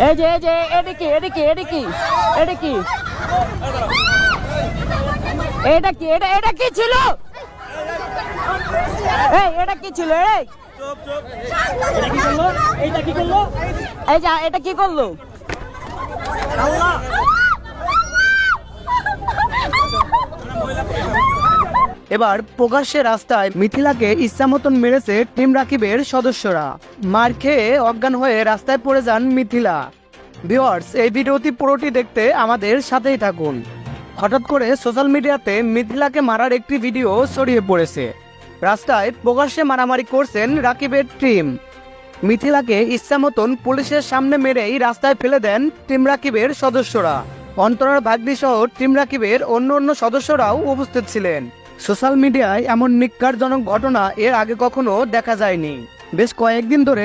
এই যে এদিকে এদিকে এদিকে এদিকে এটা কি এটা কি ছিল? এই এটা কি ছিল? এই এটা কি করলো? এইটা কি করলো? এই যা এটা কি করলো? আল্লাহ এবার প্রকাশ্যে রাস্তায় মিথিলাকে ইচ্ছা মতন মেরেছে টিম রাকিবের সদস্যরা। মার খেয়ে অজ্ঞান হয়ে রাস্তায় পড়ে যান মিথিলা। ভিউয়ার্স, এই ভিডিওটি পুরোটি দেখতে আমাদের সাথেই থাকুন। হঠাৎ করে সোশ্যাল মিডিয়াতে মিথিলাকে মারার একটি ভিডিও ছড়িয়ে পড়েছে। রাস্তায় প্রকাশ্যে মারামারি করছেন রাকিবের টিম। মিথিলাকে ইচ্ছা মতন পুলিশের সামনে মেরেই রাস্তায় ফেলে দেন টিম রাকিবের সদস্যরা। অন্তরার ভাগ্নি সহ টিম রাকিবের অন্য সদস্যরাও উপস্থিত ছিলেন। সোশ্যাল মিডিয়ায় এমন নিক্কারজনক ঘটনা এর আগে কখনো দেখা যায়নি। বেশ কয়েকদিন ধরে